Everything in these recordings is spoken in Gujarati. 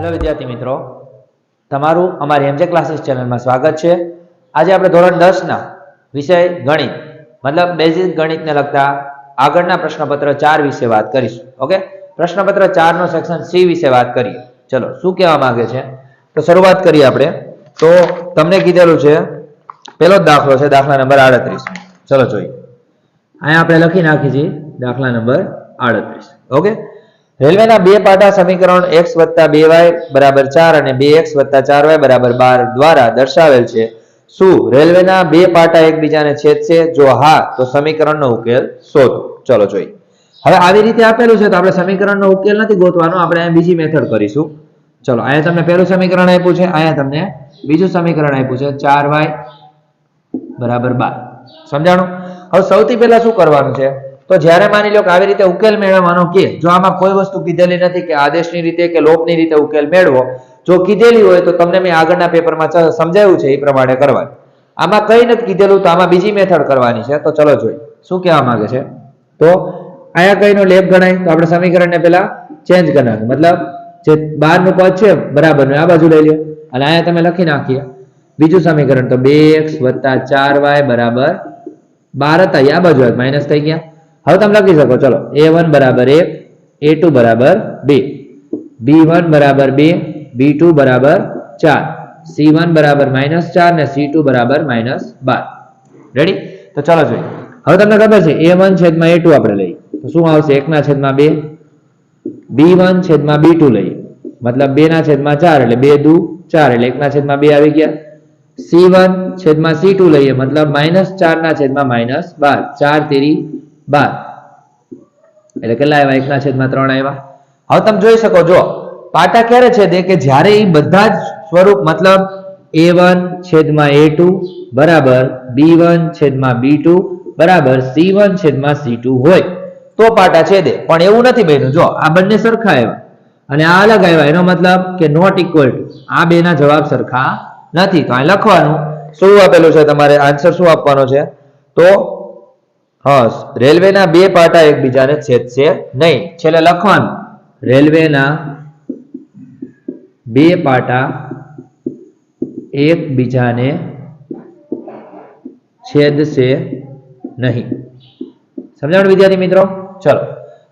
हेलो विद्यार्थी मित्रों, तमारू अमारी एमजे क्लासेस चैनल में स्वागत है। आज આપણે ધોરણ 10 ના વિષય ગણિત मतलब બેઝિક ગણિત ને લગતા આગળના પ્રશ્નપત્ર 4 વિશે વાત કરીશું। ઓકે, પ્રશ્નપત્ર 4 નો સેક્શન સી વિશે વાત કરીએ। ચલો, શું કહેવા માંગે છે તો શરૂઆત કરીએ આપણે। તો તમને કીધેલું છે પહેલો દાખલો છે દાખલા નંબર 38। ચલો જોઈએ, અહીંયા આપણે લખી નાખી છે દાખલા નંબર 38। ઓકે, રેલવેના બે પાટા સમીકરણ x + 2y = 4 અને 2x + 4y = 12 દ્વારા દર્શાવેલ છે। શું રેલવેના બે પાટા એકબીજાને છેદશે? જો હા તો સમીકરણનો ઉકેલ શોધો। ચલો જોઈએ, હવે આવી રીતે આપેલું છે તો આપણે સમીકરણનો ઉકેલ નથી ગોતવાનો, આપણે અહીં બીજી મેથડ કરીશું। ચલો, અહીંયા તમને પહેલું સમીકરણ આપ્યું છે, અહીંયા તમને બીજું સમીકરણ આપ્યું છે 4y = 12। સમજાણું? હવે સૌથી પહેલા શું કરવાનું છે તો જ્યારે માની લો કે આવી રીતે ઉકેલ મેળવવાનો કે જો આમાં કોઈ વસ્તુ કીધેલી નથી કે આદેશની રીતે કે લોપની રીતે ઉકેલ મેળવો, જો કીધેલી હોય તો તમને મેં આગળના પેપરમાં સમજાવ્યું છે એ પ્રમાણે કરવાનું। આમાં કંઈ નથી કીધેલું તો આમાં બીજી મેથડ કરવાની છે। તો ચલો જોઈએ શું કહેવા માંગે છે। તો અહીંયા કઈનો લેપ ગણાય તો આપણે સમીકરણને પહેલા ચેન્જ કરવાનું, मतलब જે 12 નું પદ છે બરાબર આ બાજુ લઈ લો અને અહીંયા તમે લખી નાખીએ બીજું સમીકરણ તો 2x + 4y = 12 હતા, આ બાજુ માઈનસ થઈ ગયા। હવે તમે લખી શકો, ચલો a1 = 1, a2 = 2, b1 = 2, b2 = 4, c1 = -4 ને c2 = -12। રેડી? તો ચલો જોઈએ, હવે તમને ખબર છે a1 / a2 આપણે લઈએ તો શું આવશે 1/2, b1 / b2 લઈએ मतलब 2/4 એટલે 2 દુ 4 એટલે 1/2 આવી ગયા। c1 / c2 લઈએ मतलब -4/-12, 4 તેરી 12 એટલે કેટલા આવ્યા 1/3 આવ્યા। હવે તમે જોઈ શકો, જો પાટા ક્યારે છેદે કે જ્યારે એ બધા જ સ્વરૂપ मतलब a1 / a2 બરાબર b1 / b2 બરાબર c1 / c2 હોય તો પાટા છેદે, પણ એવું નથી બન્યું। જો આ બંને સરખા આવ્યા અને આ અલગ આવ્યા, એનો મતલબ કે નોટ ઇક્વલ ટુ, આ બેના જવાબ સરખા નથી। તો અહીં લખવાનું શું આપેલું છે, તમારે આન્સર શું આપવાનો છે તો હા, રેલવેના બે પાટા એકબીજાને છેદશે નહીં। છેલ્લે લખવાનું રેલવેના બે પાટા એકબીજાને છેદશે નહીં। સમજાણું વિદ્યાર્થી મિત્રો? ચલો,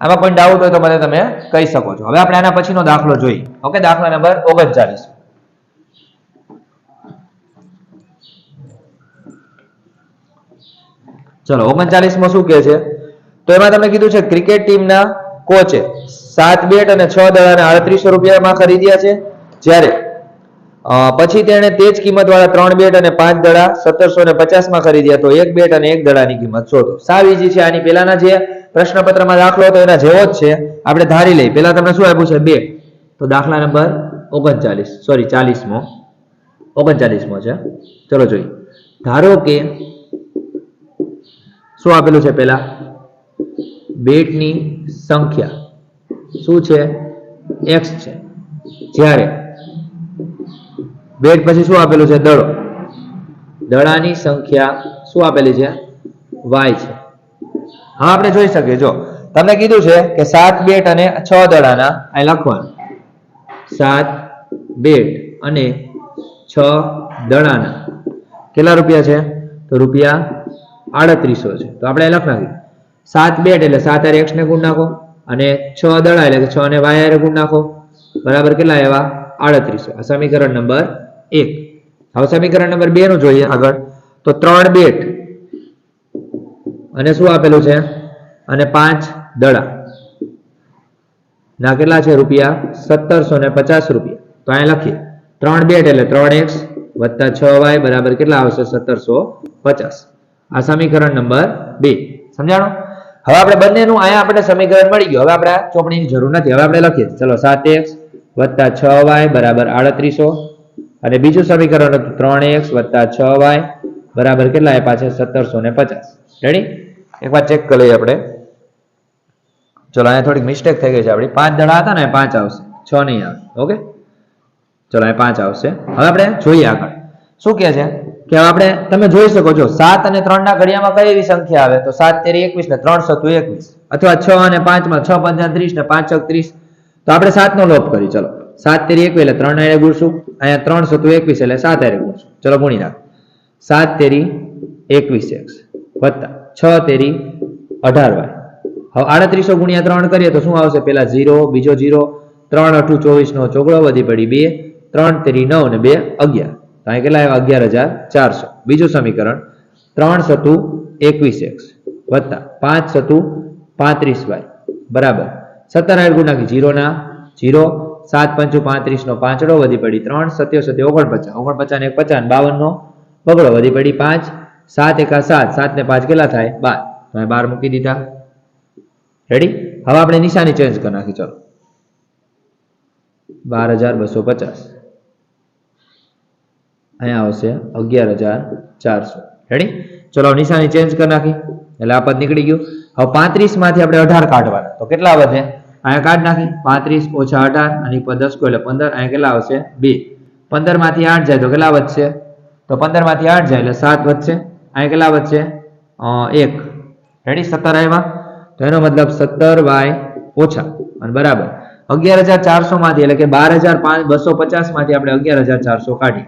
આમાં કોઈ ડાઉટ હોય તો મને તમે કહી શકો છો। હવે આપણે આના પછીનો દાખલો જોઈએ। ઓકે, દાખલા નંબર 39। चलो 39 में शू कहे छे तो एमां तमने कीधुं छे क्रिकेट टीमना कोचे 7 बेट અને 6 દડાને 3800 રૂપિયામાં ખરીદ્યા છે, જ્યારે પછી તેણે તે જ કિંમતવાળા 3 બેટ અને 5 દડા 1750 માં ખરીદ્યા, તો 1 બેટ અને 1 દડાની કિંમત શોધો। સાવ ઈઝી છે, આની પહેલાના જે પ્રશ્નપત્રમાં દાખલો હતો એના જેવો જ છે। આપણે ધારી લઈએ, પહેલા તમને શું આપ્યું છે 2, તો દાખલા નંબર 39 સોરી 40મો 39મો છે। ચલો જોઈએ, ધારો કે શું આપેલું છે પહેલા બેટની સંખ્યા શું છે x છે, જ્યારે બેટ પછી શું આપેલું છે દડો, દડાની સંખ્યા શું આપેલી છે y છે। હા, આપણે જોઈ શકીએ, જો તમને કીધું છે કે 7 બેટ અને 6 દડાના અહીં લખવાનું 7 બેટ અને 6 દડાના કેટલા રૂપિયા છે તો રૂપિયા 3800 છે। તો આપણે લખ નાખીએ 7 બેટ એટલે 7 હારે x ને ગુણ નાખો અને 6 દડા એટલે 6 ને y હારે ગુણ નાખો બરાબર કેટલા આવ્યા 3800। આ સમીકરણ નંબર 1। હવે સમીકરણ નંબર 2 નું જોઈએ આગળ, તો 3 બેટ અને શું આપેલું છે અને 5 દડા ના કેટલા છે રૂપિયા 1750 રૂપિયા। તો અહીં લખીએ 3 બેટ એટલે 3x + 6y બરાબર કેટલા આવશે 1750। આ સમીકરણ નંબર 2। સમજાણો? હવે આપણે બંનેનું અહીંયા આપણે સમીકરણ મળી ગયું, હવે આપણે આ ચોપડીની જરૂર નથી। હવે આપણે લખીએ, ચલો 7x + 6y બરાબર 3800 અને બીજું સમીકરણ હતું 3x + 6y બરાબર કેટલા આપ્યા છે 1750। રેડી? એકવાર ચેક કરી લઈએ આપણે। ચલો, અહીંયા થોડીક મિસ્ટેક થઈ ગઈ છે આપણી, 5 દડા હતા ને 5 આવશે, 6 નહીં આવે। ઓકે, ચલો અહીં 5 આવશે। હવે આપણે જોઈએ આગળ શું કહે છે કે આપણે તમે જોઈ શકો છો 7 અને 3 ના ઘડિયામાં કઈ એવી સંખ્યા આવે તો 7 તેરી 21 ને 3 સતુ 21, અથવા 6 અને 5 માં 6 × 5 = 30 ને 5 × 6 = 30। તો આપણે 7 નો લોપ કરી, ચલો 7 તેરી 21 એટલે 3 હારે ગુણશું. અહીંયા 3 સતું 21 એટલે 7 હારે ગુણશું. ચલો ગુણી નાખ. 7 તેરી 21x વત્તા 6 તેરી 18y. હવે 3800 ગુણ્યા 3 કરીએ તો શું આવશે? પેલા 0, બીજો 0, 3 8 24 નો ચોગડો વધી પડી 2, 3 તેરી 9 અને 2 11. તો અહીં કેટલા આવ્યા? 11400. બીજું સમીકરણ 3 સતું 21x વત્તા 5 સતું 35y બરાબર 17 હારે ગુણ નાખી 0 ના 0, 7 પંચું 35 નો પાંચડો વધી પડી 3, 7 7 49, 49 ને 1 50, 52 નો બગડો વધી પડી 5, 7 એકા 7, 7 ને 5 કેટલા થાય? 12. તો 12 મૂકી દીધા. રેડી? હવે આપણે નિશાની ચેન્જ કરી નાખી. ચલો 12250 અહીંયા આવશે 11400. રેડી? ચલો નિશાની ચેન્જ કરી નાખી એટલે આ પદ નીકળી ગયું. હવે 35 માંથી આપણે 18 કાઢવાના તો કેટલા વધે? અહીંયા કાઢ નાખી 35 ઓછા 18 અને પર 10 એટલે 15. અહીંયા કેટલા આવશે? 2. 15 માંથી 8 જાય તો કેટલા વધશે? તો 15 માંથી 8 જાય એટલે 7 વધશે. અહીંયા કેટલા વધશે? 1. રેડી? 17 આવ્યા. તો એનો મતલબ 17y ઓછા અને બરાબર 11400 માંથી એટલે કે 12250 માંથી આપણે 11400 કાઢી.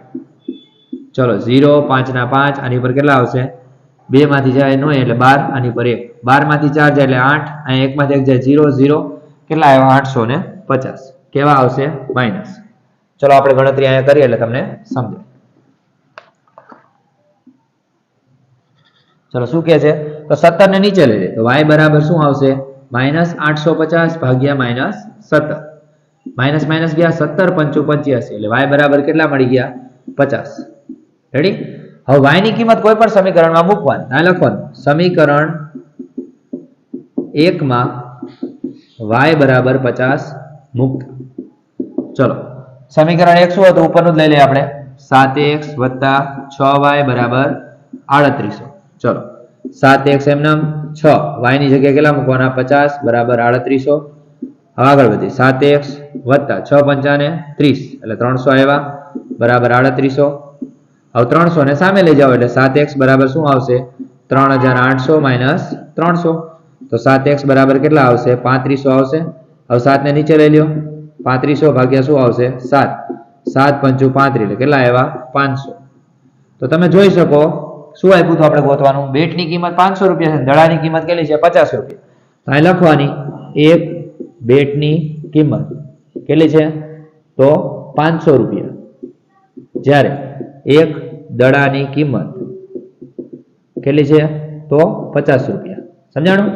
ચલો 0, 5 ના 5 આની પર કેટલા આવશે? 2 માંથી જાય 9 એટલે 12, આની પર 1, 12 માંથી 4 જાય એટલે 8, અહીંયા 1 માંથી 1 જાય 0, 0 કેટલા આવ્યા? 850. કેવા આવશે? માઇનસ. ચલો આપણે ગણતરી અહીંયા કરીએ એટલે તમને સમજાય. ચલો શું કહે છે? તો 17 ને નીચે લઈ લે તો y બરાબર શું આવશે? -850 ભાગ્યા -17. માઇનસ માઇનસ ગયા 17 પંચું 85 એટલે y બરાબર કેટલા મળી ગયા? 50. રેડી? હવે y ની કિંમત કોઈ પણ સમીકરણમાં મૂકવાની. આ લખવાનું સમીકરણ 1 માં y બરાબર 50 મૂકતા. ચલો સમીકરણ 1 શું હતું? ઉપરનું જ લઈ લઈએ આપણે. 7x + 6y બરાબર 3800. ચલો 7x એમનામ 6 y ની જગ્યાએ કેટલા મૂકવાના? 50 બરાબર 3800. આગળ વધી 7x + 6 પંચાને 30 એટલે 300 આવ્યા બરાબર 3800. હવે 300 ને સામે લઈ જાઓ એટલે 7x બરાબર શું આવશે? 3800 - 300. તો 7x બરાબર કેટલા આવશે? 3500 આવશે. હવે 7 ને નીચે લઈ લ્યો 3500 ભાગ્યા શું આવશે? 7. 7 પંચું 35 એટલે કેટલા આવ્યા? 500. તો તમે જોઈ શકો શું આપ્યું હતું આપણે ગોતવાનું? બેટની કિંમત 500 રૂપિયા છે, દડાની કિંમત કેટલી છે? 50 રૂપિયા. તો અહીં લખવાની એક બેટની કિંમત કેટલી છે? તો 500 રૂપિયા. જ્યારે એક દડાની કિંમત કેટલી છે? તો 50 રૂપિયા. સમજાણું?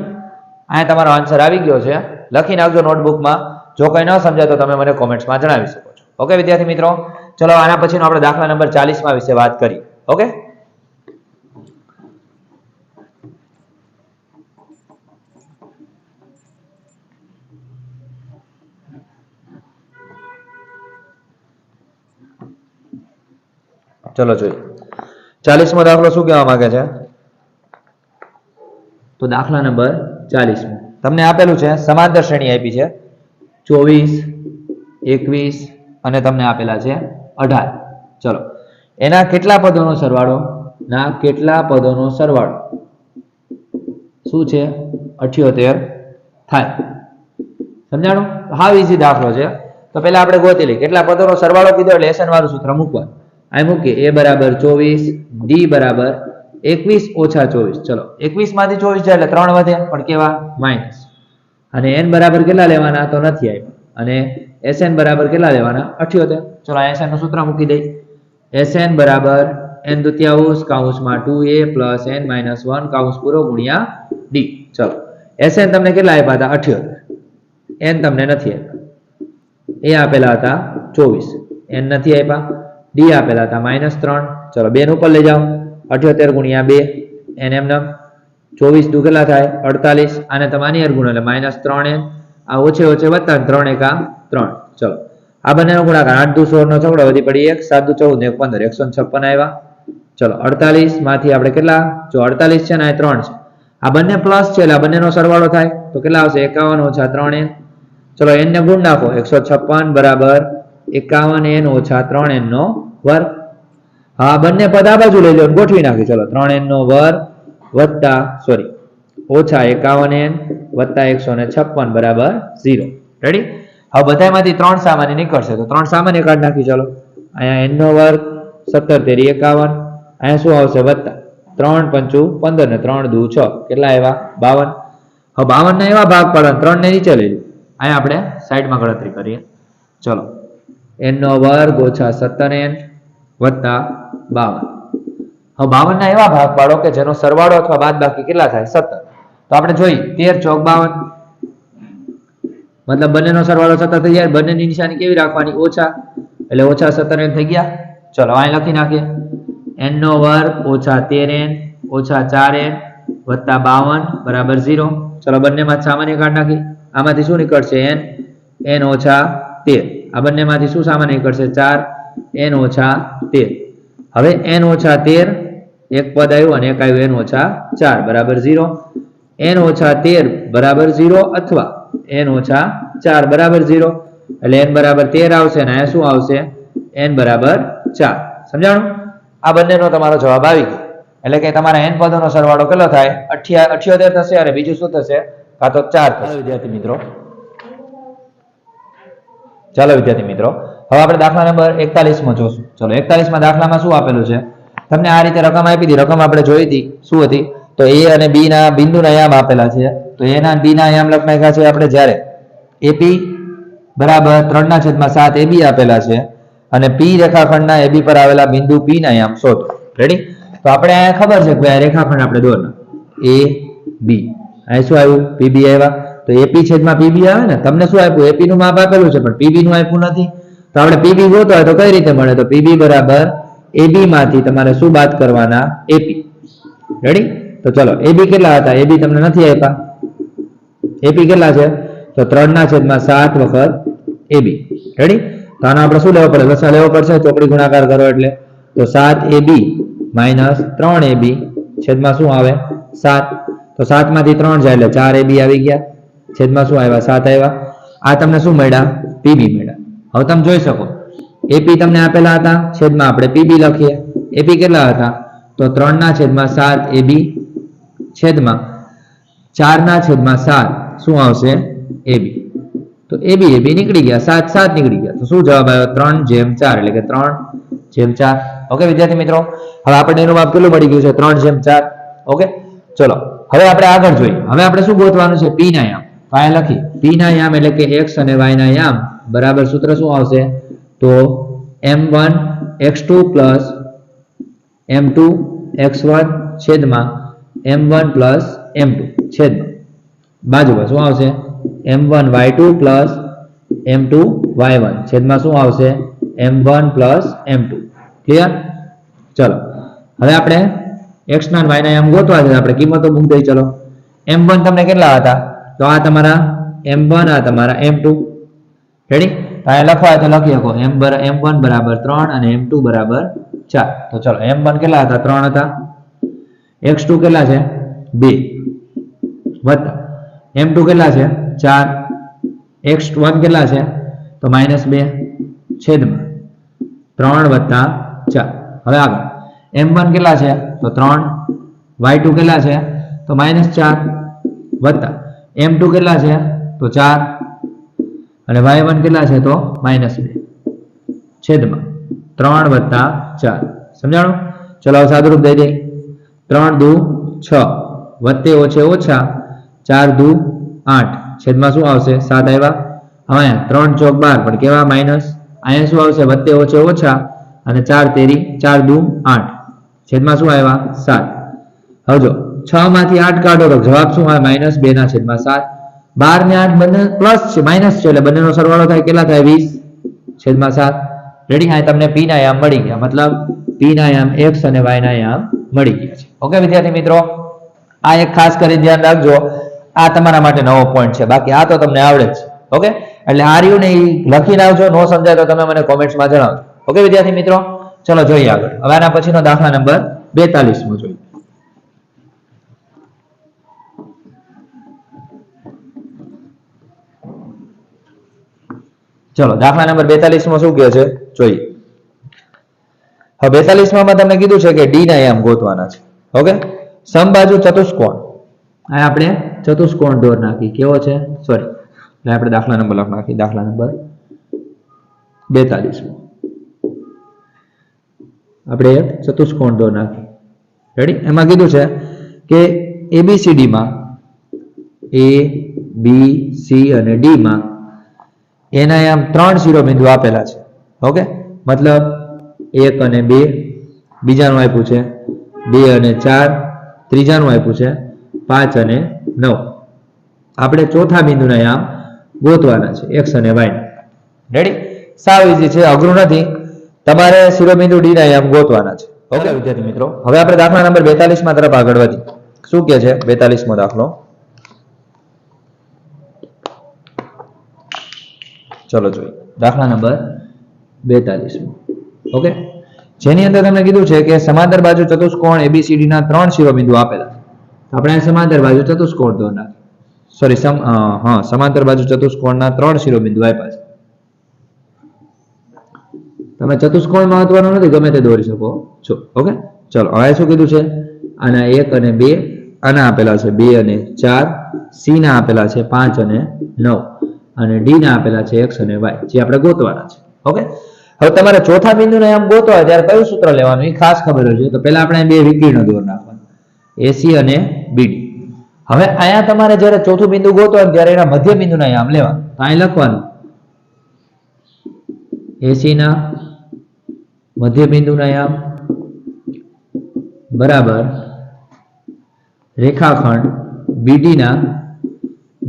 અહીંયા તમારો આન્સર આવી ગયો છે. લખી નાખજો નોટબુકમાં. જો કંઈ ન સમજાય તો તમે મને કોમેન્ટ્સમાં જણાવી શકો છો. ઓકે વિદ્યાર્થી મિત્રો, ચલો આના પછીનો આપણે દાખલા નંબર 40 વિશે વાત કરીએ. ઓકે, ચલો જોઈએ 40મો દાખલો શું કહેવા માંગે છે? તો દાખલા નંબર 40 તમને આપેલું છે સમાંતર શ્રેણી આપી છે 24, 21 અને તમને આપેલા છે 18. ચલો એના કેટલા પદોનો સરવાળો? ના કેટલા પદોનો સરવાળો શું છે? 78 થાય. સમજાણું? હાવ ઈઝી દાખલો છે. તો પહેલા આપણે ગોતી લઈએ કેટલા પદોનો સરવાળો કીધો એટલે એસન વાળું સૂત્ર મૂકવાનું. આ મૂકીએ a બરાબર 24, d બરાબર 21 ઓછા 24. ચલો 21 માંથી 24 જાય એટલે 3 વધે પણ કેવા? માઇનસ. અને n બરાબર કેટલા લેવાના? તો નથી આપ્યા. અને sn બરાબર કેટલા લેવાના? 78. ચલો આ sn નું સૂત્ર મૂકી દઈ. sn બરાબર n દુત્યાઉંશ કૌંસમાં 2a પ્લસ n માઇનસ 1 કૌંસ પૂરો ગુણ્યા d. ચલો sn તમને કેટલા આપ્યા હતા? 78. n તમને નથી આપ્યા. a આપેલા હતા 24, n નથી આપ્યા. d આપેલા હતા -3. ચલો 2 ને ઉપર લઈ જાઓ 78 ગુણ્યા 2 n એમ 24 દુ કેટલા થાય? 48. આને તમારી ગુણ એટલે -3n. આ ઓછે ઓછે વત્તા 3 એકા 3. ચલો આ બંનેનો ગુણાકાર 8 દુ 16 નો છગડો વધી પડી 1, 7 દુ 14 ને 15 156 આવ્યા. ચલો 48 માંથી આપણે કેટલા? જો 48 છે ને આ 3 છે, આ બંને પ્લસ છે એટલે આ બંનેનો સરવાળો થાય તો કેટલા આવશે? 51 ઓછા 3n. ચલો n ને ગુણ નાખો 156 બરાબર 51n ઓછા 3n નો વર્ગ. હા બંને પદ આ બાજુ લઈ લો ગોઠવી નાખી. ચલો 3n નો વર્ગ વત્તા ઓછા 51n વત્તા 156 બરાબર 0. રેડી? હવે બધામાંથી 3 સામાન્ય નીકળશે તો 3 સામાન્ય કાઢ નાખી. ચલો અહીંયા n નો વર્ગ 17 તેરી 51, અહીંયા શું આવશે વત્તા 3 પંચું 15 ને 3 દુ 6 કેટલા આવ્યા 52. હવે 52 ના એવા ભાગ પાડવા 3 ને નીચે લઈ લો. અહીંયા આપણે સાઈડમાં ગણતરી કરીએ. ચલો n નો વર્ગ ઓછા 17n વત્તા 52. હવે 52 ના એવા ભાગ પાડો કે જેનો સરવાળો અથવા બાદબાકી કેટલા થાય 17. તો આપણે જોઈએ 13 ચોક 52 મતલબ બંનેનો સરવાળો 17 થઈ જાય. બંનેની નિશાની કેવી રાખવાની ઓછા, એટલે ઓછા 17n થઈ ગયા. ચલો અહીં લખી નાખીએ n નો વર્ગ ઓછા 13n ઓછા 4n વત્તા 52 બરાબર 0. ચલો બંનેમાં સામાન્ય કાઢ નાખી. આમાંથી શું નીકળશે n ઓછા 13. આ બંનેમાંથી શું સામાન્ય નીકળશે 4 n ઓછા 13. હવે n ઓછા 13 એક પદ આવ્યું અને એક આવ્યું n ઓછા 4 બરાબર 0. n ઓછા 13 બરાબર 0 અથવા n ઓછા 4 બરાબર 0. એટલે n બરાબર 13 આવશે અને અહીંયા શું આવશે n બરાબર 4. સમજાણું? આ બંનેનો તમારો જવાબ આવી ગયો. એટલે કે તમારા n પદોનો સરવાળો કેટલો થાય 78 થશે અને બીજું શું થશે કાં તો 4 થશે. વિદ્યાર્થી મિત્રો ચાલો વિદ્યાર્થી મિત્રો હવે આપણે દાખલા નંબર 41 માં જોશું. ચલો 41 માં દાખલામાં શું આપેલું છે તમને આ રીતે રકમ આપી હતી. રકમ આપણે જોઈ હતી શું હતી તો a અને b ના બિંદુના યામ આપેલા છે. તો a ના b ના યામ લખ નાખ્યા છે આપણે. જ્યારે ap બરાબર 3/7 ab આપેલા છે અને p રેખાખંડના ab પર આવેલા બિંદુ p ના યામ શોધો. રેડી? તો આપણે અહીંયા ખબર છે કે આ રેખાખંડ આપણે દોરના a b. અહીં શું આવ્યું pb આવ્યા. તો ap છેદમાં pb આવે ને. તમને શું આપ્યું ap નું માપ આપેલું છે પણ pb નું આપ્યું નથી. તો આપણે pb ગોતો હોય તો કઈ રીતે મળે તો pb બરાબર ab માંથી તમારે શું બાદ કરવાના ap. રેડી? તો ચલો ab કેટલા હતા ab તમને નથી આપ્યા. ap કેટલા છે તો 3/7 વખત ab. રેડી? તો આનો આપણે શું લેવો પડે લસા લેવો પડશે. ચોકડી ગુણાકાર કરો એટલે તો 7ab માઇનસ 3ab છેદમાં શું આવે 7. તો 7 માંથી 3 જાય એટલે 4ab આવી ગયા. છેદમાં શું આવ્યા 7 આવ્યા. આ તમને શું મળ્યા pb મળ્યા. હવે તમે જોઈ શકો ap તમને આપેલા હતા છેદમાં આપણે pb લખીએ. ap કેટલા હતા તો 3/7 ab છેદમાં 4/7 શું આવશે ab. તો ab નીકળી ગયા 7 નીકળી ગયા. તો શું જવાબ આવ્યો 3/4 એટલે કે 3/4. ઓકે વિદ્યાર્થી મિત્રો હવે આપણને એનું માપ કેટલું મળી ગયું છે 3/4. ઓકે ચલો હવે આપણે આગળ જોઈએ. હવે આપણે શું ગોતવાનું છે p ના યામ. તો આ લખી p ના યામ એટલે કે x અને y ના યામ બરાબર સૂત્ર શું આવશે તો m1 x2 plus m2 x1 છેદમાં m1 plus m2 છેદમાં બાજુમાં શું આવશે m1 y2 plus m2 y1 છેદમાં શું આવશે m1 plus m2. ક્લિયર? ચલો હવે આપણે x ના y ના યામ ગોતવા છે. આપણે કિંમતો મૂકી દઈએ. ચલો m1 તમને કેટલા હતા તો આ તમારા m1 આ તમારા m2. રેડી? તો અહીંયા લખવા તો લખી શકો m1 બરાબર 3 અને m2 બરાબર 4. તો ચલો m1 કેટલા હતા 3 હતા. x2 કેટલા છે 2 વત્તા m2 કેટલા છે 4. x1 કેટલા છે તો -2 છેદમાં 3 વત્તા 4. હવે આગળ m1 કેટલા છે તો 3 y2 કેટલા છે તો -4 વત્તા m2 કેટલા છે તો 4 અને y1 કેટલા છે તો -2 છેદમાં 3 વત્તા 4. સમજાણું? ચલો સાદુરૂપ દઈ દઈએ. 3 દુ 6 વત્તે ઓછે ઓછા 4 દુ 8 છેદમાં શું આવશે 7 આવ્યા. હવે 3 ચોક 12 પણ કેવા માઇનસ. અહીંયા શું આવશે વત્તે ઓછે ઓછા અને 4 તેરી 4 દુ 8 છેદમાં શું આવ્યા 7. હવે જો 6 માંથી 8 કાઢો તો જવાબ શું આવે -2/7. 12 ને 8 બંને પ્લસ છે માઇનસ છે એટલે બંનેનો સરવાળો થાય કેટલા થાય 20/7. રેડી? આ તમને p ના યામ મળી ગયા. મતલબ p ના યામ x અને y ના યામ મળી ગયા છે. ઓકે વિદ્યાર્થી મિત્રો આ એક ખાસ કરી ધ્યાન રાખજો. આ તમારા માટે નવો પોઈન્ટ છે. બાકી આ તો તમને આવડે જ છે. ઓકે એટલે આ રહ્યું ને એ લખીને આવજો. નો સમજાય તો તમે મને કોમેન્ટ્સમાં જણાવજો. ઓકે વિદ્યાર્થી મિત્રો ચલો જોઈએ આગળ. હવે આના પછીનો દાખલા નંબર 42 માં જોઈએ. ચલો દાખલા નંબર 42 માં શું કહે છે જોઈએ. હવે 42 માં તમને કીધું છે કે d ના યામ ગોતવાના છે. ઓકે સમબાજુ ચતુષ્કોણ. આ આપણે ચતુષ્કોણ દોર નાખી. કેવો છે સોરી એટલે આપણે દાખલા નંબર લખ નાખી, દાખલા નંબર 42 આપણે એક ચતુષ્કોણ દોર નાખી. રેડી? એમાં કીધું છે કે ABCD માં A B C અને D માં એના આમ 3 શિરોબિંદુ આપેલા છે. ઓકે, મતલબ 1 અને 2, બીજાનું આપ્યું છે 2 અને 4, ત્રીજાનું આપ્યું છે 5 અને 9. આપણે ચોથા બિંદુના આમ ગોતવાના છે x અને y. રેડી? સાવ ઈઝી છે, અઘરું નથી. તમારે શિરોબિંદુ D ના આમ ગોતવાના છે. ઓકે વિદ્યાર્થી મિત્રો, હવે આપણે દાખલા નંબર 42 માં તરફ આગળ વધીએ. શું કહે છે 42 મો દાખલો? ચલો જોઈએ દાખલા નંબર 42. ઓકે, જેની અંદર તમને કીધું છે કે સમાંતર બાજુ ચતુષ્કોણ ABCD ના 3 શિરોબિંદુ આપેલા છે. આપણે સમાંતર બાજુ ચતુષ્કોણ દોરના સમાંતર બાજુ ચતુષ્કોણના 3 શિરોબિંદુ આપ્યા છે. તમે ચતુષ્કોણ મહત્વનું નથી, ગમે તે દોરી શકો છો. ઓકે, ચલો હવે શું કીધું છે? આના 1 અને 2, આના આપેલા છે 2 અને 4, C ના આપેલા છે 5 અને 9 અને D ના આપેલા છે x અને y, જે આપણે ગોતવાના છે. ઓકે, હવે તમારે ચોથા બિંદુને આમ ગોતવા હોય ત્યારે કયું સૂત્ર લેવાનું એ ખાસ ખબર હોય છે. તો પહેલા આપણે બે વિકર્ણ દોર નાખવાના, AC અને BD. હવે અહીંયા તમારે જ્યારે ચોથું બિંદુ ગોતવા ત્યારે એના મધ્ય બિંદુના આમ લેવાનું. તો અહીં લખવાનું AC ના મધ્ય બિંદુના આમ બરાબર રેખાખંડ BD ના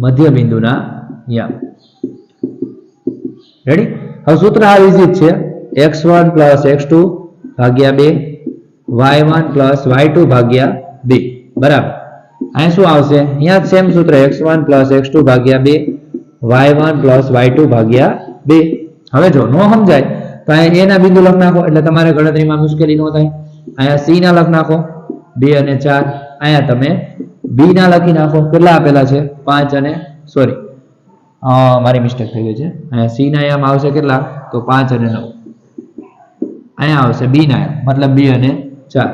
મધ્ય બિંદુના યામ. રેડી? હવે સૂત્ર આ ઈઝી છે, x1 + x2 ભાગ્યા 2 y1 + y2 ભાગ્યા 2 બરાબર. અહીં શું આવશે? અહીંયા સેમ સૂત્ર x1 + x2 ભાગ્યા 2 y1 + y2 ભાગ્યા 2. હવે જો નો સમજાય તો અહીંયા a ના બિંદુ લખ નાખો એટલે તમારે ગણતરીમાં મુશ્કેલી ન થાય. અહીંયા c ના લખ નાખો 2 અને 4, અહીંયા તમે b ના લખી નાખો. કેટલા આપેલા છે? 5 અને સોરી મારી મિસ્ટેક થઈ ગઈ છે. અહીંયા c ના આમ આવશે કેટલા? તો 5 અને 9. અહીંયા આવશે b ના આમ, મતલબ 2 અને 4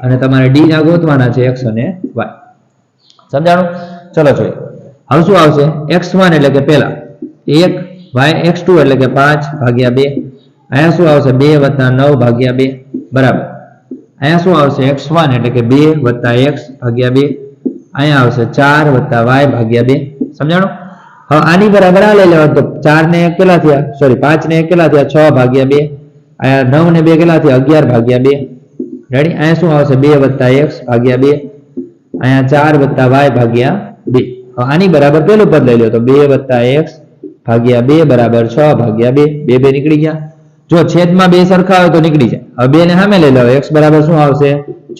અને તમારે d ના ગોતવાના છે x અને y. સમજાણું? ચલો જોઈએ. હવે શું આવશે? x1 એટલે કે પહેલા 1, y x2 એટલે કે 5 ભાગ્યા 2. અહીંયા શું આવશે? 2 + 9 ભાગ્યા 2 બરાબર. અહીંયા શું આવશે? x1 એટલે કે 2 + x ભાગ્યા 2. અહીંયા આવશે 4 + y ભાગ્યા 2. સમજાણું? હવે આની બરાબર આ લઈ લેવાનું. તો 4 ને 1 કેટલા થયા? સોરી 5 ને 1 કેટલા થયા? 6 ભાગ્યા 2. અહીંયા 9 ને 2 કેટલા થયા? 11 ભાગ્યા 2. રેડી? અહીંયા શું આવશે? 2 + x ભાગ્યા 2. અહીંયા 4 + y ભાગ્યા 2. હવે આની બરાબર પેલું પદ લઈ લો તો 2 + x ભાગ્યા 2 બરાબર 6 ભાગ્યા 2. 2 નીકળી ગયા. જો છેદમાં 2 સરખા હોય તો નીકળી જાય. હવે 2 ને સામે લઈ લો. x બરાબર શું આવશે?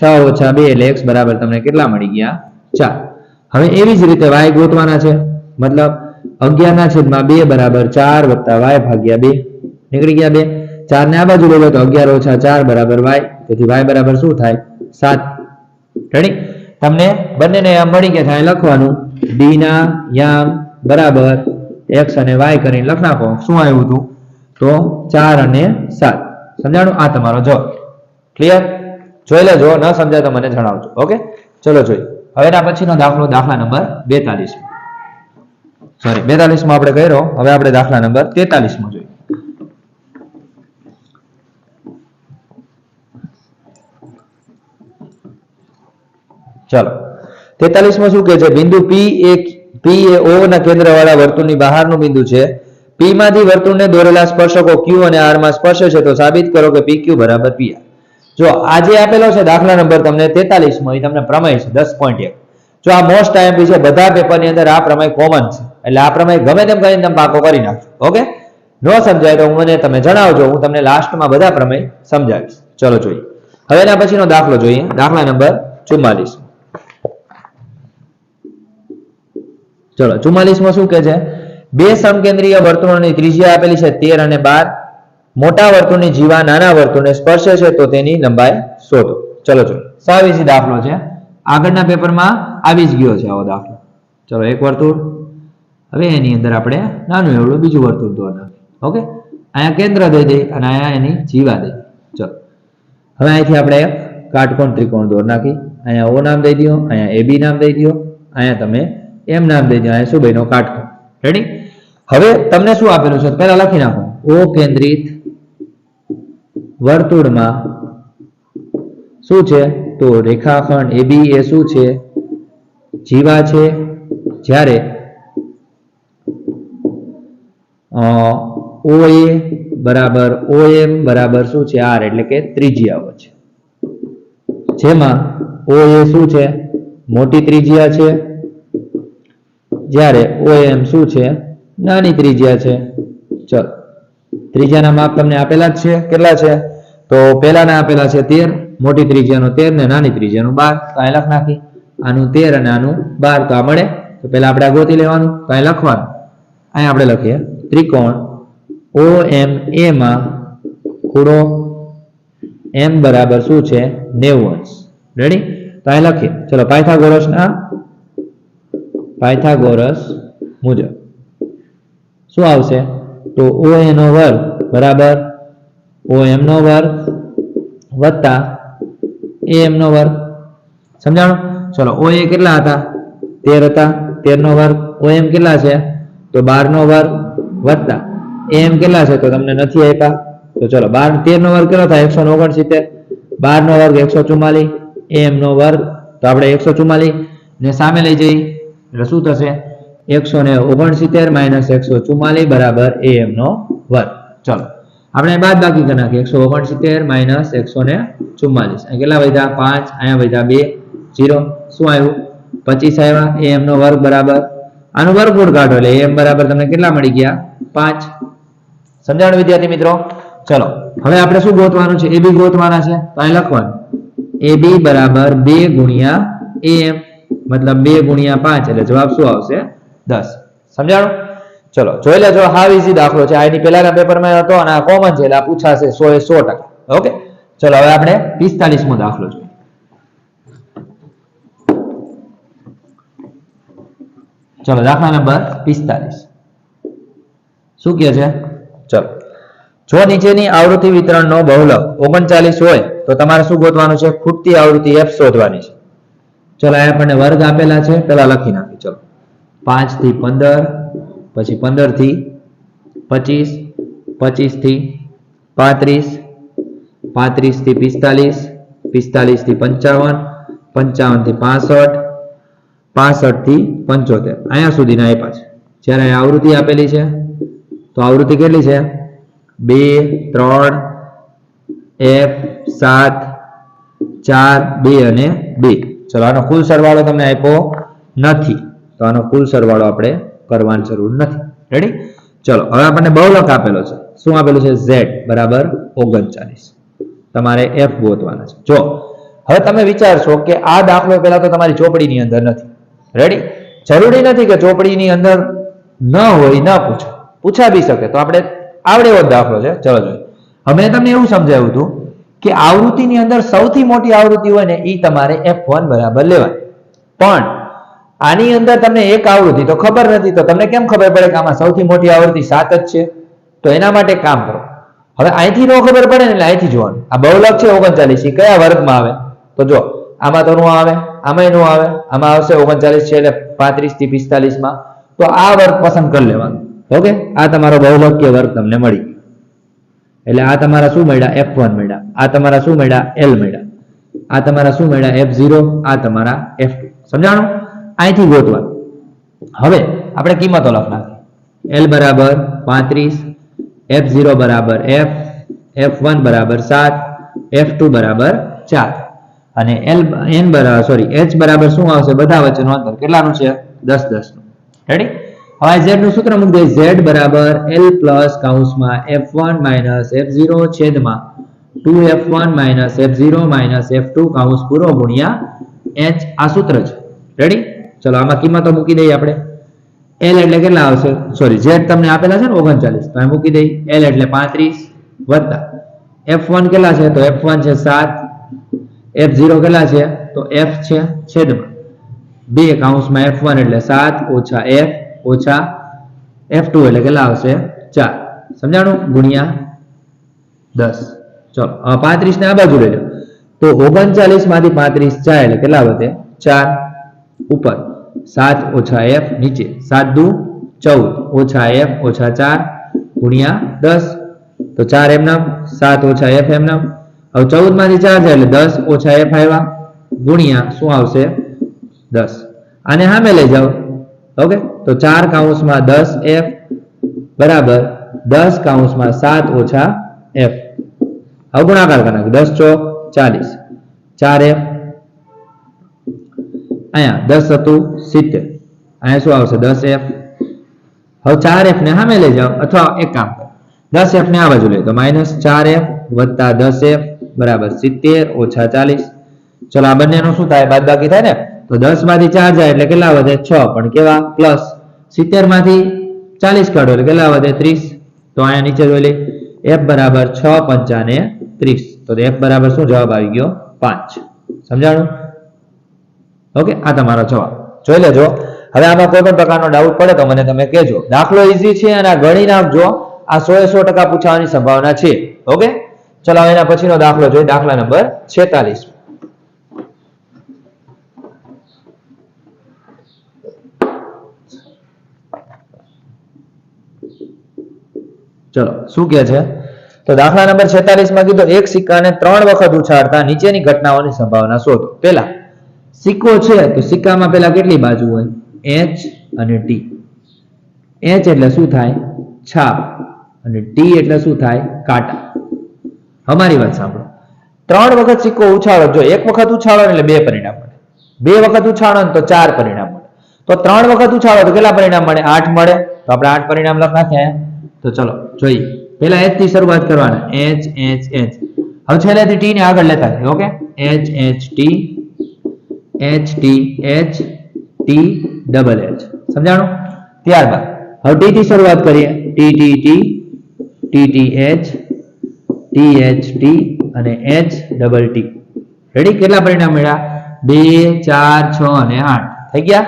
6 - 2 એટલે x બરાબર તમને કેટલા મળી ગયા? 4. હવે એવી જ રીતે y ગોતવાના છે, મતલબ 11/2 બરાબર 4 + y ભાગ્યા 2. નીકળી ગયા 2. 4 ને આ બાજુ લઈ લો તો 11 - 4 બરાબર y. તેથી y બરાબર શું થાય? 7. રેડી? તમને બંનેને આમ મળી ગયા થાય લખવાનું d ના યામ બરાબર x અને y કરીને લખ નાખો. શું આવ્યું હતું? તો 4 અને 7. સમજાણું? આ તમારો જવાબ. ક્લિયર? જોઈ લેજો, ન સમજાય તો મને જણાવજો. ઓકે, ચલો જોઈએ. હવે એના પછીનો દાખલો, દાખલા નંબર 42. સોરી 42 માં આપણે કર્યો. હવે આપણે દાખલા નંબર 43 માં જોઈએ. ચલો 43 માં શું કહે છે? બિંદુ P એ O ના કેન્દ્ર વાળા વર્તુળની બહારનું બિંદુ છે. P માંથી વર્તુળને દોરેલા સ્પર્શકો Q અને R માં સ્પર્શે છે તો સાબિત કરો કે PQ = PR. જો આ જે આપેલો છે દાખલા નંબર તમને 43 માં, એ તમને પ્રમેય છે 10.1. જો આ મોસ્ટ આઈએમપી છે, બધા પેપરની અંદર આ પ્રમેય કોમન છે. એટલે આ પ્રમેય ગમે તેમ કરીને તમે પાકો કરી નાખજો. ઓકે, નો સમજાય તો મને તમે જણાવજો, હું તમને લાસ્ટમાં બધા પ્રમેય સમજાવીશ. ચલો જોઈએ. હવે એના પછીનો દાખલો જોઈએ, દાખલા નંબર 44. ચલો 44 માં શું કહે છે? બે સમકેન્દ્રીય વર્તુળોની ત્રિજ્યા આપેલી છે 13 અને 12. મોટા વર્તુળની જીવા નાના વર્તુળને સ્પર્શે છે તો તેની લંબાઈ શોધો. ચલો જોઈએ. સાવ ઈઝી દાખલો છે, આગળના પેપરમાં આવી જ ગયો છે આવો દાખલો. ચલો એક વર્તુળ, હવે એની અંદર આપણે નાનું એવડું બીજું વર્તુળ દોરવાનું. ઓકે, અહીંયા કેન્દ્ર દઈ દઈ અને અહીંયા એની જીવા દઈ. ચલો હવે અહીંથી આપણે એક કાટકોણ ત્રિકોણ દોર નાખી. અહીંયા O નામ દઈ દો, અહીંયા AB નામ દઈ દો, અહીંયા તમે M નામ દઈ દો. અહીંયા શું બન્યો? કાટકોણ. રેડી? હવે તમને શું આપેલું છે પહેલા લખી નાખો. ઓ કેન્દ્રિત વર્તુળમાં શું છે તો રેખાખંડ AB એ શું છે જીવા છે, જ્યારે OA બરાબર OM બરાબર શું છે R એટલે કે ત્રિજ્યાઓ છે, જેમાં OA શું છે મોટી ત્રિજ્યા છે, જ્યારે OM શું છે નાની ત્રિજ્યા છે. ચલો ત્રિજ્યાના માપ તમને આપેલા જ છે, કેટલા છે તો પહેલાના આપેલા છે 13, મોટી ત્રિજ્યાનો 13 ને નાની ત્રિજ્યાનું 12. તો અહીં લખ નાખી આનું 13 અને આનું 12 તો આ મળે. તો પહેલા આપણે આ ગોતી લેવાનું, તો અહીં લખવાનું. અહીં આપણે લખીએ ત્રિકોણ OMA માં ખૂણો M બરાબર શું છે 90°. રેડી? તો અહીં લખીએ. ચલો પાયથાગોરસ મુજબ શું આવશે તો OA નો વર્ગ બરાબર OM નો વર્ગ વત્તા AM નો વર્ગ. સમજાણું? ચલો OA કેટલા હતા 13 હતા, 13 નો વર્ગ. OM કેટલા છે તો 12 નો વર્ગ વત્તા AM કેટલા છે તો તમને નથી આપ્યા. તો ચલો 13 નો વર્ગ કેટલો થાય 169, 12 નો વર્ગ 144, AM નો વર્ગ તો આપણે 144 ને સામે લઈ જઈએ એટલે શું થશે 169 માઇનસ 144 બરાબર AM નો વર્ગ. ચલો આપણે બાદ બાકી કરી નાખીએ 169 માઇનસ 144. અહીં કેટલા વધ્યા 5, અહીંયા વધ્યા 2, 0 શું આવ્યું 25 આવ્યા. AM નો વર્ગ બરાબર આનું વર્ગમૂળ કાઢો એટલે AM બરાબર તમને કેટલા મળી ગયા 5. સમજાણું વિદ્યાર્થી મિત્રો? ચલો હવે આપણે શું ગોતવાનું છે AB ગોતવાના છે. તો અહીં લખવાનું AB બરાબર 2 ગુણ્યા AM મતલબ 2 ગુણ્યા 5 એટલે જવાબ શું આવશે 10. સમજાણું? ચલો જોઈ લેજો, હાવ ઈઝી દાખલો છે. આની પહેલાના પેપરમાં હતો અને આ કોમન છે એટલે આ પૂછાશે 100%. ઓકે ચલો હવે આપણે 45મો દાખલો જોઈએ. ચલો દાખલા નંબર 45 શું કહે છે? ચલો જો નીચેની આવૃત્તિ વિતરણનો બહુલક 39 હોય તો તમારે શું ગોતવાનું છે? ખૂટતી આવૃત્તિ f શોધવાની છે. ચલો આ આપણને વર્ગ આપેલા છે, પહેલા લખી નાખી. ચલો 5 થી 15, પછી 15 થી 25, 25 થી 35, 35 થી 45, 45 થી 55, 55 થી 65, 65 થી 75 અહીંયા સુધીના આપ્યા છે. જ્યારે આવૃત્તિ આપેલી છે તો આવૃત્તિ કેટલી છે 2, 3, F 7, 4, 2 અને 2. ચલો આનો કુલ સરવાળો તમને આપ્યો નથી તો આનો કુલ સરવાળો આપણે કરવાની જરૂર નથી. રેડી? ચલો હવે આપણને બહુલક આપેલો છે. શું આપેલું છે? Z બરાબર 39. તમારે F ગોતવાના છે. જો હવે તમે વિચારશો કે આ દાખલો પહેલા તો તમારી ચોપડીની અંદર નથી. રેડી? જરૂરી નથી કે ચોપડીની અંદર ન હોય, ન પૂછા બી શકે. તો આપણે આવડે એવો દાખલો છે. ચલો જોઈએ. હવે તમને એવું સમજાવ્યું હતું કે આવૃત્તિની અંદર સૌથી મોટી આવૃત્તિ હોય ને એ તમારે F1 બરાબર લેવાની. પણ આની અંદર તમને એક આવૃત્તિ તો ખબર નથી, તો તમને કેમ ખબર પડે કે આમાં સૌથી મોટી આવૃત્તિ 7 જ છે? તો એના માટે કામ કરો. હવે અહીંથી ન ખબર પડે ને એટલે અહીંથી જોવાનું. આ બહુલક છે 39 એ કયા વર્ગમાં આવે? તો જો આમાં તો નો આવે, આમાંય નો આવે, આમાં આવશે 39 છે એટલે 35 થી 45 માં. તો આ વર્ગ પસંદ કરી લેવાનો. ઓકે આ તમારો બહુલક કે વર્ગ તમને મળી. એટલે આ તમારા શું મળ્યા F1 મળ્યા, આ તમારા શું મળ્યા L મળ્યા, આ તમારા શું મળ્યા F0, આ તમારા F2. સમજાણું? અહીંથી ગોતવાનું. હવે આપણે કિંમતો લખ નાખી. L બરાબર 35, F0 બરાબર F, F1 બરાબર 7, F2 બરાબર 4 અને H બરાબર શું આવશે? બધા વચ્ચેનું અંતર કેટલાનું છે? 10, 10 નું. રેડી? હવે Z નું સૂત્ર મૂકી દઈએ. Z બરાબર L પ્લસ કૌંસમાં F1 માઇનસ F0 છેદમાં 2F1 minus F0 minus F2 કૌંસ પૂરો ગુણ્યા H. આ સૂત્ર છે. રેડી? ચલો આમાં કિંમતો મૂકી દઈએ આપણે. L એટલે કેટલા આવશે? સોરી Z તમને આપેલા છે ને 39 તો મૂકી દઈએ. L એટલે 35 વત્તા F1 કેટલા છે? તો F1 છે 7, F0 કેટલા છે? તો F છે છેદમાં 2 કૌંસમાં F1 એટલે 7 ઓછા F ઓછા F2 એટલે કેટલા આવશે? 4. સમજાણું? ગુણ્યા 10. ચલો 35 ને આ બાજુ લઈ લો તો 39 માંથી 35 જાય એટલે કેટલા વધે? 4 ઉપર 7 ઓછા F નીચે 7 દુ 14 ઓછા f ઓછા 4 ગુણ્યા 10 તો 4 એમનામ 7 ઓછા f એમનામ હવે 14 માંથી 4 જાય એટલે 10 ઓછા f આવ્યા ગુણ્યા શું આવશે 10 આને સામે લઈ જાઓ ઓકે તો 4 કૌંસમાં 10f બરાબર 10 કૌંસમાં 7 ઓછા f હવે ગુણાકાર કરી નાખો 10 ચોક 40 4f અહીંયા 10 હતું 70 અહીંયા શું આવશે 10f હવે 4f ને સામે લઈ જાઓ અથવા એક કામ કરો 10f ને આ બાજુ લઈ તો -4f વત્તા 10f બરાબર 70 ઓછા 40 ચલો આ બંનેનું શું થાય બાદબાકી થાય ને તો 10 માંથી 4 જાય એટલે કેટલા વધે 6 પણ કેવા પ્લસ 70 માંથી 40 કાઢો એટલે કેટલા વધે 30 તો અહીંયા નીચે જોઈ લઈએ f બરાબર 6 5 ને 30 તો f બરાબર શું જવાબ આવી ગયો 5 સમજાણું ઓકે આ તમારો જવાબ જોઈ લેજો હવે આમાં કોઈ પણ પ્રકારનો ડાઉટ પડે તો મને તમે કહેજો દાખલો ઈઝી છે અને આ ગણી નાખજો આ 100% પૂછવાની સંભાવના છે ઓકે ચલો હવે એના પછીનો દાખલો જોઈએ દાખલા નંબર 46 ચલો શું કહે છે તો દાખલા નંબર 46 માં કીધું એક સિક્કાને 3 વખત ઉછાળતા નીચેની ઘટનાઓની સંભાવના શોધો પહેલા સિક્કો છે તો સિક્કામાં પહેલા કેટલી બાજુ હોય h અને t h એટલે શું થાય છાપ અને t એટલે શું થાય કાંટા અમારી વાત સાંભળો 3 વખત સિક્કો ઉછાળો જો એક વખત ઉછાળો એટલે 2 પરિણામ મળે 2 વખત ઉછાળો તો 4 પરિણામ મળે તો 3 વખત ઉછાળો તો કેટલા પરિણામ મળે 8 મળે તો આપણે 8 પરિણામ લખ નાખ્યા તો ચલો જોઈએ પહેલા h થી શરૂઆત કરવાના h h h હવે છેલ્લેથી t ને આગળ લેતા જઈએ okay h h t h t h t double h સમજાણું ત્યારબાદ હવે t થી શરૂઆત કરીએ t t t t t h t h t અને h ડબલ t રેડી કેટલા પરિણામ મળ્યા 2 4 6 અને 8 થઈ ગયા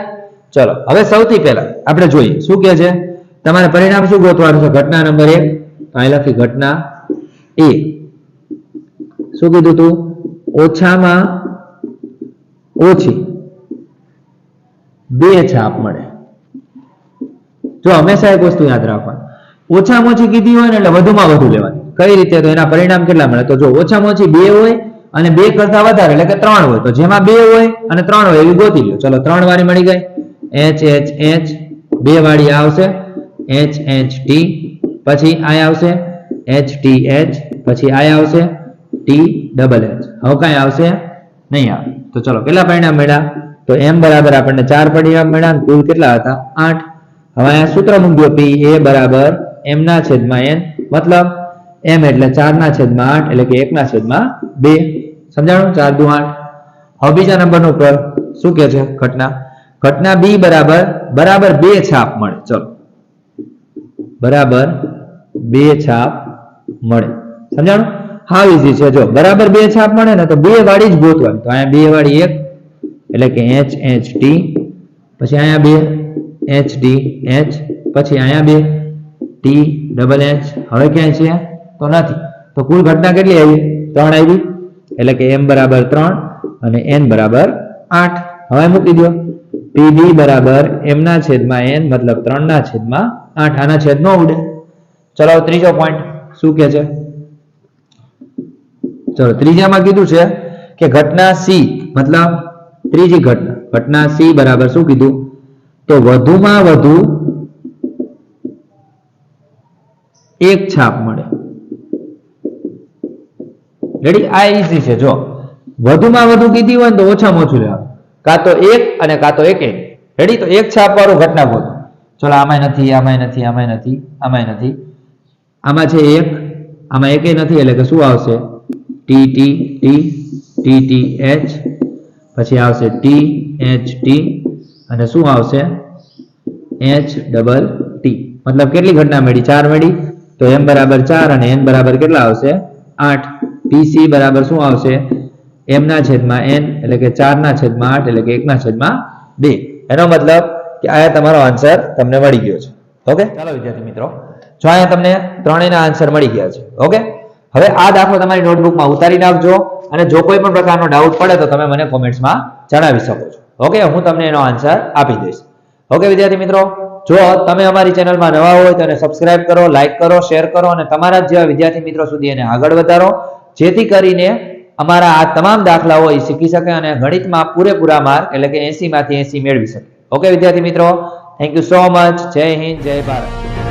ચલો હવે સૌથી પહેલા આપણે જોઈએ શું કહે છે તમારે પરિણામ શું ગોતવાનું છે ઘટના નંબર 1 તો અહીં લખી ઘટના a શું કીધું તું ઓછામાં ઓછી 2 છાપ મળે જો હંમેશા એક વસ્તુ યાદ રાખવાની ઓછામાં ઓછી કીધી હોય ને એટલે વધુમાં વધુ લેવાની કઈ રીતે તો એના પરિણામ કેટલા મળે તો જો ઓછામાં ઓછી 2 હોય અને 2 કરતા વધારે એટલે કે 3 હોય તો જેમાં 2 હોય અને 3 હોય એવી ગોતી લો ચલો 3 વાળી મળી ગઈ h h h 2 વાળી આવશે h h t પછી આ આવશે h t h પછી આ આવશે t ડબલ h હવે કાંઈ આવશે નહીં આવે તો ચલો કેટલા પરિણામ મળ્યા તો m બરાબર આપણને 4 પરિણામ મળ્યા અને કુલ કેટલા હતા 8 હવે આ સૂત્ર મૂક્યો p a બરાબર m ના છેદમાં n મતલબ m એટલે 4 ના છેદમાં 8 એટલે કે 1 ના છેદમાં 2 સમજાણું 4 દુ 8 હવે બીજા નંબરનું ઉપર શું કહે છે ઘટના b બરાબર 2 છાપ મળે ચલો બરાબર 2 છાપ મળે સમજાણું હાવ ઈઝી છે જો બરાબર 2 છાપ મળે ને તો 2 વાળી જ ગોતવાની તો અહીંયા 2 વાળી 1 એટલે કે h h t પછી અહીંયા 2 h t h પછી અહીંયા 2 t ડબલ h હવે ક્યાં છે તો નથી તો કુલ ઘટના કેટલી આવી 3 આવી એટલે કે m બરાબર 3 અને n બરાબર 8 હવે મૂકી દો pb બરાબર m ના છેદમાં n મતલબ 3 ના છેદમાં 8 આના છેદ નો ઉડે ચલો ત્રીજો પોઈન્ટ શું કહે છે ચલો ત્રીજામાં કીધું છે કે ઘટના c મતલબ ત્રીજી ઘટના c બરાબર શું કીધું તો વધુમાં વધુ 1 છાપ મળે રેડી આ ઈઝી છે જો વધુમાં વધુ કીધી હોય ને તો ઓછામાં ઓછું લેવાનું કાં તો 1 અને કાં તો 1 રેડી તો 1 છાપ વાળું ઘટના ગોતો ચલો આમાંય નથી આમાંય નથી આમાંય નથી આમાંય નથી આમાં છે 1 આમાં 1 નથી એટલે કે શું આવશે t t t t t h પછી આવશે t h t અને શું આવશે h ડબલ t મતલબ કેટલી ઘટના મળી 4 મળી તો m બરાબર 4 અને n બરાબર કેટલા આવશે 8 pc બરાબર શું આવશે m ના છેદમાં n એટલે કે 4 ના છેદમાં 8 એટલે કે 1 ના છેદમાં 2 એનો મતલબ કે આ તમારો આન્સર તમને મળી ગયો છે ઓકે ચાલો વિદ્યાર્થી મિત્રો જો અહીંયા તમને ત્રણેયના આન્સર મળી ગયા છે ઓકે હવે આ દાખલો તમારી નોટબુકમાં ઉતારી નાખજો અને જો કોઈ પણ પ્રકારનો ડાઉટ પડે તો તમે મને કોમેન્ટ્સમાં જણાવી શકો છો ઓકે હું તમને એનો આન્સર આપી દઈશ ઓકે વિદ્યાર્થી મિત્રો જો તમે અમારી ચેનલમાં નવા હોય તો એને સબસ્ક્રાઇબ કરો, લાઈક કરો, શેર કરો અને તમારા જ જેવા વિદ્યાર્થી મિત્રો સુધી એને આગળ વધારો, જેથી કરીને અમારા આ તમામ દાખલાઓ એ શીખી શકે અને ગણિતમાં પૂરેપૂરા માર્ક એટલે કે 80 માંથી 80 મેળવી શકે. ઓકે વિદ્યાર્થી મિત્રો, થેન્ક યુ સો મચ. જય હિન્દ, જય ભારત.